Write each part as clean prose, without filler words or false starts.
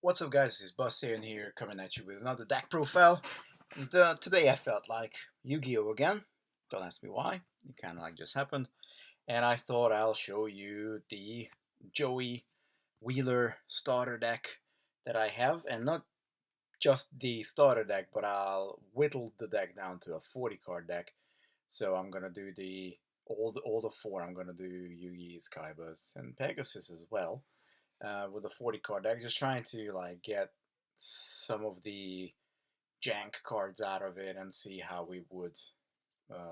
What's up, guys? This is Saiyan here, coming at you with another deck profile. And today I felt like Yu-Gi-Oh again. Don't ask me why. It kind of like just happened. And I thought I'll show you the Joey Wheeler starter deck that I have, and not just the starter deck, but I'll whittle the deck down to a 40 card deck. So I'm gonna do all the four. I'm gonna do Yugi, Skybus, and Pegasus as well with a 40 card deck, just trying to like get some of the jank cards out of it and see how we would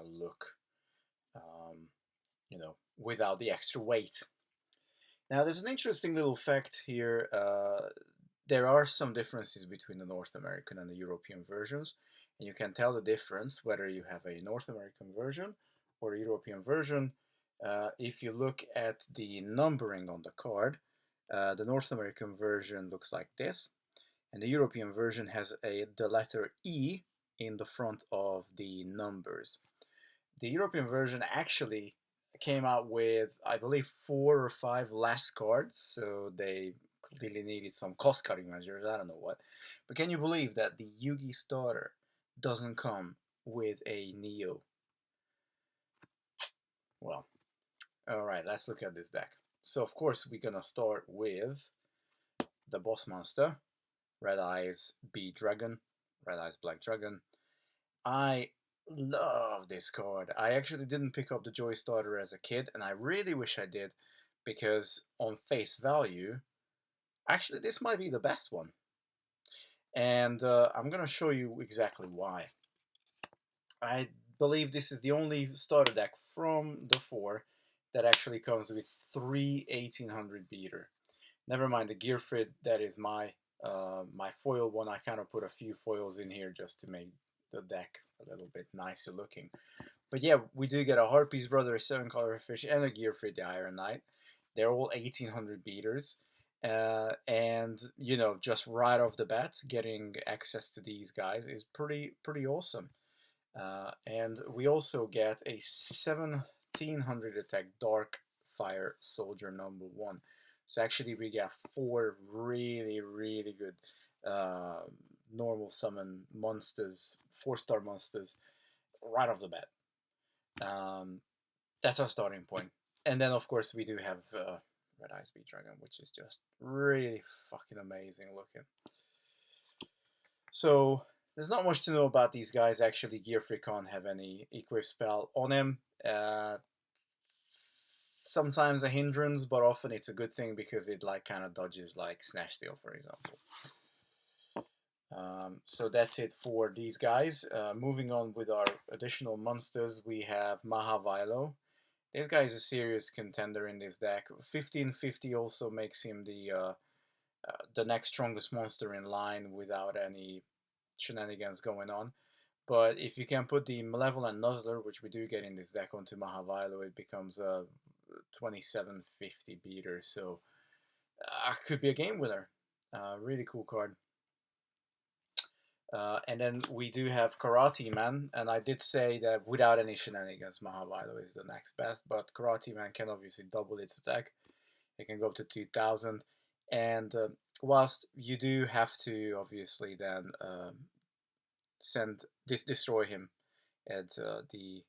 look, um, without the extra weight. Now, there's an interesting little fact here. There are some differences between the North American and the European versions, and you can tell the difference whether you have a North American version or a European version. If you look at the numbering on the card, the North American version looks like this, and the European version has the letter E in the front of the numbers. The European version actually came out with, I believe, 4 or 5 less cards, so they clearly needed some cost cutting measures. I don't know what. But can you believe that the Yugi starter doesn't come with a Neo? Well, alright, let's look at this deck. So, of course, we're gonna start with the boss monster, Red Eyes B Dragon, Red Eyes Black Dragon. I love this card. I actually didn't pick up the Joy Starter as a kid, and I really wish I did, because on face value, actually this might be the best one. And I'm gonna show you exactly why. I believe this is the only starter deck from the four that actually comes with 3 1800 beater. Never mind the Gearfried, that is my foil one. I kind of put a few foils in here just to make the deck a little bit nicer looking. But yeah, we do get a Harpy's Brother, a 7-color fish, and a Gearfried the Iron Knight. They're all 1800 beaters. And just right off the bat, getting access to these guys is pretty awesome. And we also get a 1700 attack Dark Fire Soldier #1. So actually we get 4 really good normal summon monsters, 4-star monsters right off the bat. That's our starting point. And then of course we do have Red Eyes B Dragon, which is just really fucking amazing looking. So there's not much to know about these guys. Actually, Gearfried can't have any equip spell on him. Sometimes a hindrance, but often it's a good thing because it like kind of dodges like Snatch Steal, for example. So that's it for these guys. Moving on with our additional monsters, we have Mahavilo. This guy is a serious contender in this deck. 1550 also makes him the next strongest monster in line without any shenanigans going on. But if you can put the Malevolent Nuzzler, which we do get in this deck, onto Mahavilo, it becomes a 2750 beater. So could be a game winner. Really cool card. And then we do have Karate Man, and I did say that without any shenanigans, Mahavilo is the next best, but Karate Man can obviously double its attack. It can go up to 2000, and whilst you do have to obviously then destroy him at the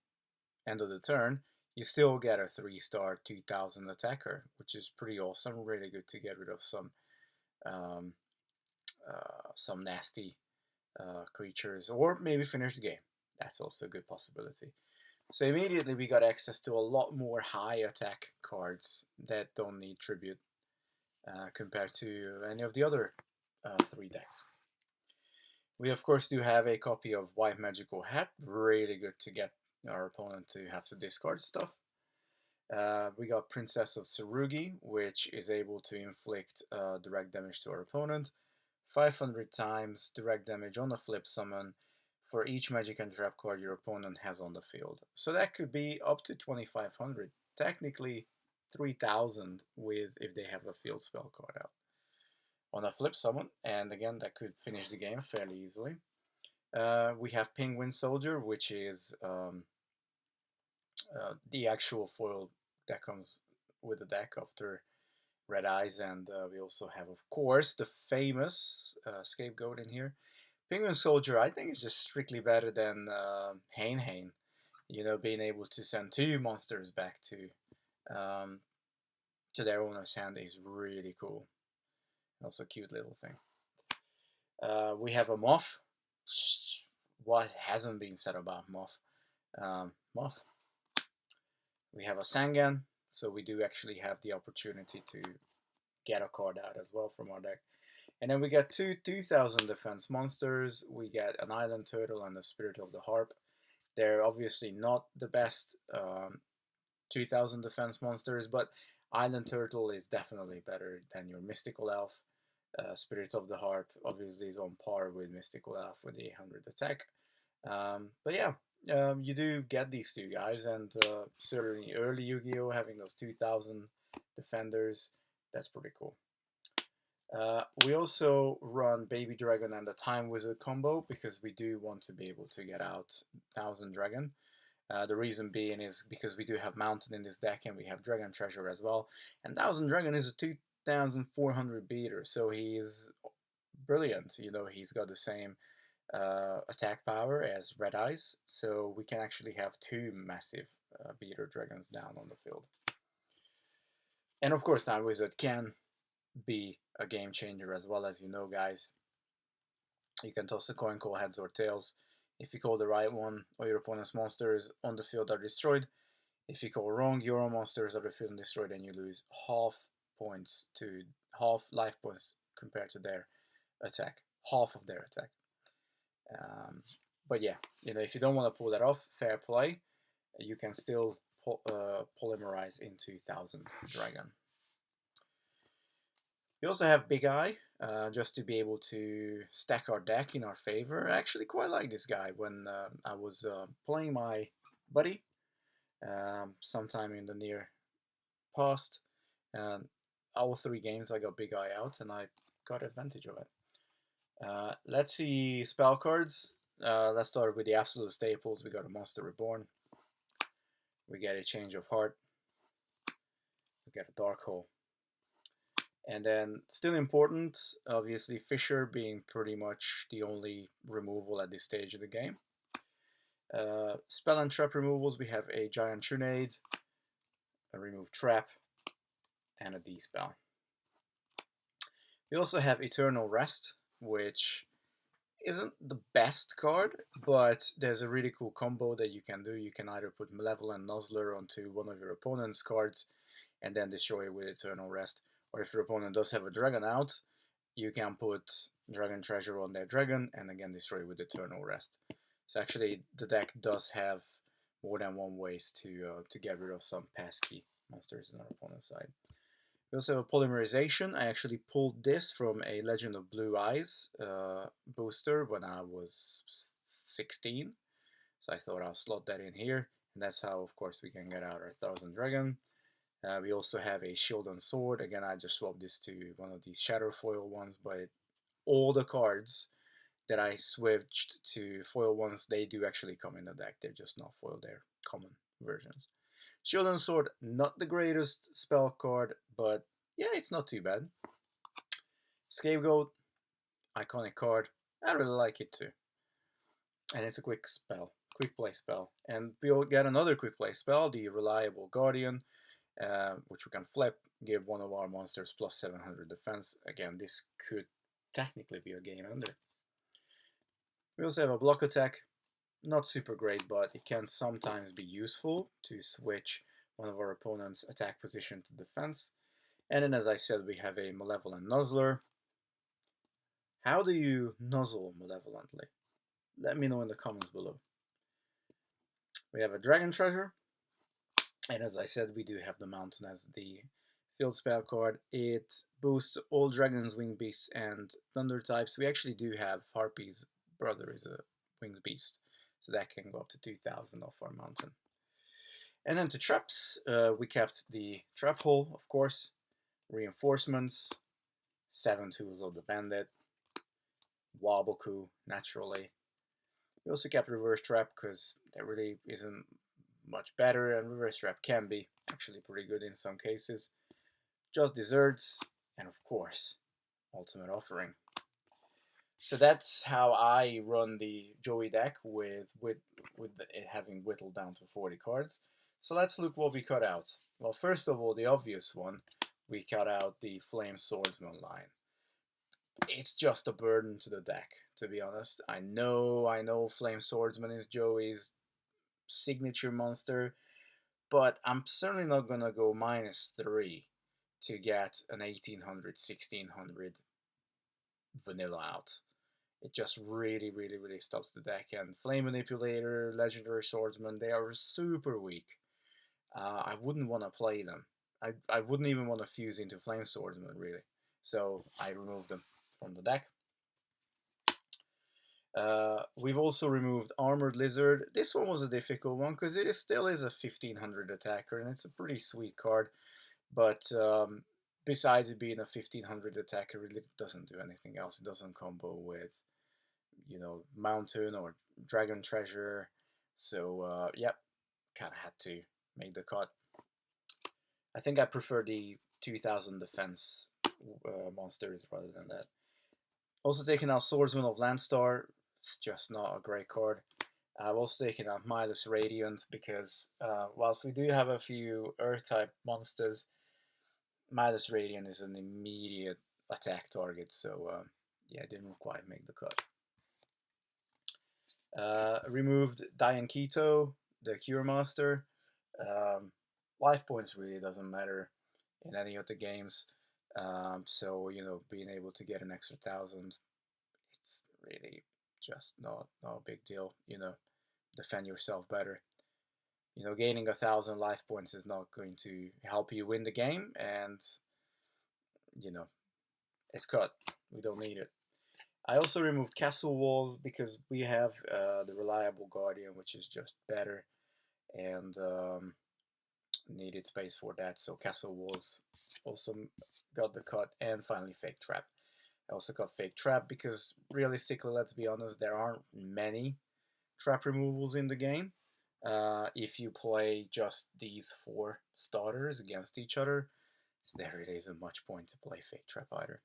end of the turn, you still get a 3-star 2000 attacker, which is pretty awesome. Really good to get rid of um, some nasty creatures, or maybe finish the game. That's also a good possibility. So immediately we got access to a lot more high attack cards that don't need tribute compared to any of the other 3 decks. We of course do have a copy of White Magical Hat, really good to get our opponent to have to discard stuff. We got Princess of Tsurugi, which is able to inflict direct damage to our opponent 500 times direct damage on a flip summon for each magic and trap card your opponent has on the field. So that could be up to 2500, technically 3000 with if they have a field spell card out on a flip summon, and again that could finish the game fairly easily. We have Penguin Soldier, which is the actual foil that comes with the deck after red eyes, and we also have, of course, the famous scapegoat in here. Penguin Soldier, I think, is just strictly better than Hane Hane. You know, being able to send two monsters back um, to their owner's hand is really cool. Also, cute little thing. We have a Moth. What hasn't been said about Moth? Moth. We have a Saiyan, so we do actually have the opportunity to get a card out as well from our deck. And then we get two 2000 defense monsters. We get an Island Turtle and the Spirit of the Harp. They're obviously not the best 2000 defense monsters, but Island Turtle is definitely better than your Mystical Elf. Spirit of the Harp obviously is on par with Mystical Elf with the 800 attack. But yeah, you do get these two guys, and certainly early Yu-Gi-Oh! Having those 2000 defenders, that's pretty cool. We also run Baby Dragon and the Time Wizard combo because we do want to be able to get out 1000 Dragon. The reason being is because we do have Mountain in this deck and we have Dragon Treasure as well. And 1000 Dragon is a 2400 beater, so he's brilliant. You know, he's got the same attack power as Red Eyes, so we can actually have two massive beater dragons down on the field. And of course, Time Wizard can be a game changer as well, as you know, guys. You can toss a coin, call heads or tails. If you call the right one, all your opponent's monsters on the field are destroyed. If you call wrong, your own monsters are the field and destroyed, and you lose half life points compared to their attack, half of their attack. But yeah, you know, if you don't want to pull that off, fair play. You can still polymerize into 1000 Dragon. We also have Big Eye, just to be able to stack our deck in our favor. I actually quite like this guy. When I was playing my buddy sometime in the near past, all 3 games I got Big Eye out and I got advantage of it. Let's see spell cards. Let's start with the absolute staples. We got a Monster Reborn. We get a Change of Heart. We get a Dark Hole. And then, still important, obviously Fissure being pretty much the only removal at this stage of the game. Spell and trap removals, we have a Giant Trunade, a Remove Trap, and a D-Spell. We also have Eternal Rest, which isn't the best card, but there's a really cool combo that you can do. You can either put Malevolent Nuzzler onto one of your opponent's cards and then destroy it with Eternal Rest. Or if your opponent does have a dragon out, you can put Dragon Treasure on their dragon and again destroy it with Eternal Rest. So actually the deck does have more than one ways to get rid of some pesky monsters on our opponent's side. We also have a Polymerization. I actually pulled this from a Legend of Blue Eyes booster when I was 16. So I thought I'll slot that in here. And that's how, of course, we can get out our 1000 Dragon. We also have a Shield and Sword. Again, I just swapped this to one of these Shadow Foil ones, but all the cards that I switched to foil ones, they do actually come in the deck. They're just not foil, they're common versions. Shield and Sword, not the greatest spell card, but yeah, it's not too bad. Scapegoat, iconic card. I really like it too. And it's a quick spell, quick play spell. And we'll get another quick play spell, the Reliable Guardian, which we can flip, give one of our monsters plus 700 defense. Again, this could technically be a game ender. We also have a block attack. Not super great, but it can sometimes be useful to switch one of our opponent's attack position to defense. And then, as I said, we have a Malevolent Nuzzler. How do you nuzzle malevolently? Let me know in the comments below. We have a Dragon Treasure. And as I said, we do have the Mountain as the field spell card. It boosts all dragons, winged beasts, and thunder types. We actually do have Harpy's brother is a winged beast, so that can go up to 2000 off our Mountain. And then to traps, we kept the Trap Hole, of course, reinforcements, 7 Tools of the Bandit, Waboku, naturally. We also kept Reverse Trap because that really isn't much better, and Reverse Trap can be actually pretty good in some cases. just desserts, and of course, ultimate offering. So that's how I run the Joey deck with it having whittled down to 40 cards. So let's look what we cut out. Well, first of all, the obvious one, we cut out the Flame Swordsman line. It's just a burden to the deck, to be honest. I know Flame Swordsman is Joey's signature monster, but I'm certainly not gonna go -3 to get an 1800, 1600 vanilla out. It just really, really, really stops the deck. And Flame Manipulator, Legendary Swordsman, they are super weak. I wouldn't want to play them. I wouldn't even want to fuse into Flame Swordsman, really. So I removed them from the deck. We've also removed Armored Lizard. This one was a difficult one because still is a 1500 attacker, and it's a pretty sweet card. But besides it being a 1500 attacker, it really doesn't do anything else. It doesn't combo with, Mountain or Dragon Treasure. So, yep, kind of had to make the cut. I think I prefer the 2000 defense monsters rather than that. Also taking out Swordsman of Landstar. It's just not a great card. I've also taken out Midas Radiant because whilst we do have a few Earth-type monsters, Midas Radiant is an immediate attack target, so yeah, it didn't quite make the cut. Removed Diane Keto, the Cure Master. Life points really doesn't matter in any of the games. So, being able to get an extra 1,000, it's really just not a big deal. Defend yourself better. Gaining 1,000 life points is not going to help you win the game, and it's cut. We don't need it. I also removed Castle Walls because we have the Reliable Guardian, which is just better, and needed space for that. So Castle Walls also got the cut, and finally Fake Trap. I also got Fake Trap because realistically, let's be honest, there aren't many trap removals in the game. If you play just these 4 starters against each other, there really isn't much point to play Fake Trap either.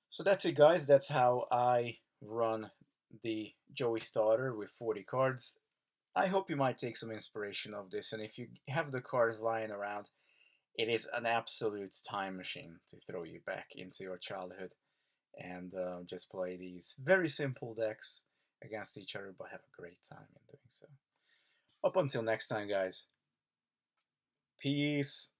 So that's it, guys. That's how I run the Joey starter with 40 cards. I hope you might take some inspiration of this, and if you have the cards lying around, it is an absolute time machine to throw you back into your childhood and just play these very simple decks against each other, but have a great time in doing so. Up until next time, guys. Peace.